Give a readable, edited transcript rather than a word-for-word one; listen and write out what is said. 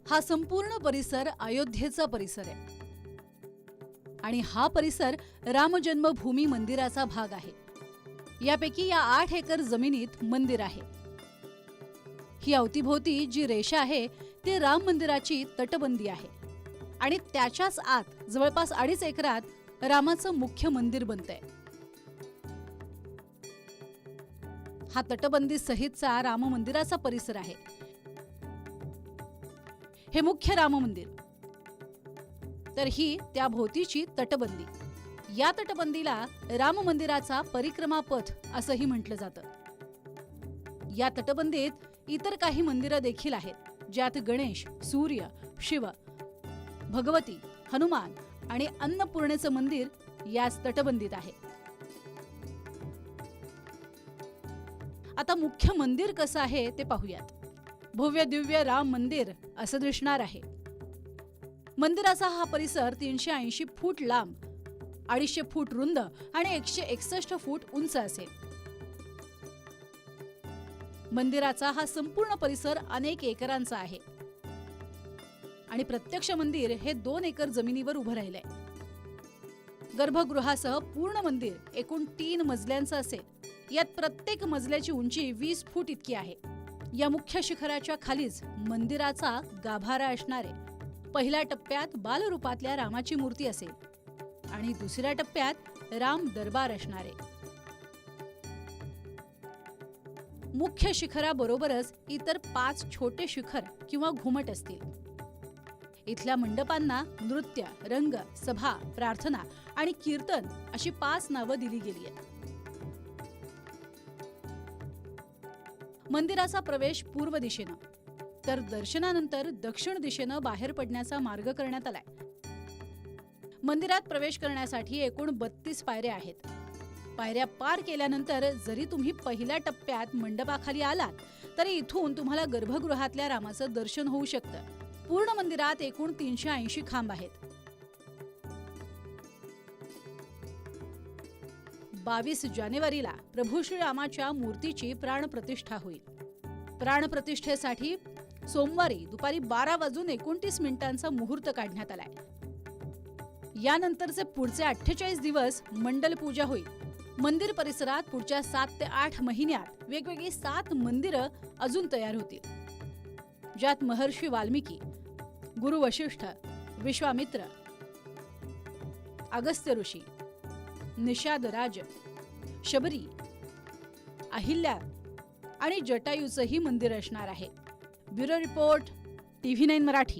हा संपूर्ण परिसर अयोध्येचा परिसर आहे आणि हा परिसर राम जन्मभूमी मंदिराचा भाग आहे। यापैकी या 8 एकर जमिनीत मंदिर आहे। ही अवतीभोवती जी रेषा आहे ती राम मंदिराची तटबंदी आहे आणि त्याच्याच आत जवळपास 2.5 एकरात रामाचं मुख्य मंदिर बनतंय। हा तटबंदी सहितचा राम मंदिराचा परिसर आहे। हे मुख्य राम मंदिर, तर ही त्या भोवतीची तटबंदी। या तटबंदीला राम मंदिराचा परिक्रमा पथ असंही म्हटलं जातं। या तटबंदीत इतर काही मंदिरं देखील आहेत, ज्यात गणेश, सूर्य, शिव, भगवती, हनुमान आणि अन्नपूर्णेचं मंदिर याच तटबंदीत आहे। आता मुख्य मंदिर कसं आहे ते पाहूयात। भव्य दिव्य राम मंदिर असं दिसणार आहे। मंदिराचा हा परिसर 380 फूट लांब, 250 फूट रुंद आणि 161 फूट उंच असेल। मंदिराचा हा संपूर्ण परिसर अनेक एकरांचा आहे आणि प्रत्यक्ष मंदिर हे 2 एकर जमिनीवर उभं राहिलंय। गर्भगृहासह पूर्ण मंदिर एकूण 3 मजल्यांचं असेल। यात प्रत्येक मजल्याची उंची 20 फूट इतकी आहे। या मुख्य शिखराच्या खालीच मंदिराचा गाभारा असणार आहे। पहिल्या टप्प्यात बालरूपातल्या रामाची मूर्ती असेल आणि दुसऱ्या टप्प्यात राम दरबार असणार आहे। मुख्य शिखराबरोबरच इतर 5 छोटे शिखर किंवा घुमट असतील। इथल्या मंडपांना नृत्य, रंग, सभा, प्रार्थना आणि कीर्तन अशी 5 नावं दिली गेली आहेत। मंदिराचा प्रवेश पूर्व दिशेनं, तर दर्शनानंतर दक्षिण दिशेनं बाहेर पडण्याचा मार्ग करण्यात आलाय। मंदिरात प्रवेश करण्यासाठी एकूण 32 पायऱ्या आहेत। पायऱ्या पार केल्यानंतर जरी तुम्ही पहिल्या टप्प्यात मंडपाखाली आलात, तरी इथून तुम्हाला गर्भगृहातल्या रामाचं दर्शन होऊ शकतं। पूर्ण मंदिरात एकूण 380 खांब आहेत। 22 जानेवारीला प्रभू श्रीरामाच्या मूर्तीची प्राणप्रतिष्ठा होईल। प्राणप्रतिष्ठेसाठी सोमवारी दुपारी 12:29 मुहूर्त काढण्यात आलाय। यानंतरचे पुढचे 48 दिवस मंडल पूजा होईल। मंदिर परिसरात पुढच्या 7 ते 8 महिन्यात वेगवेगळी 7 मंदिरं अजून तयार होतील, ज्यात महर्षी वाल्मिकी, गुरु वशिष्ठ, विश्वामित्र, अगस्त्य ऋषी, निषाद राज, शबरी, अहिल्या आणि जटायूचंही मंदिर असणार आहे। Bureau report, TV9 Marathi.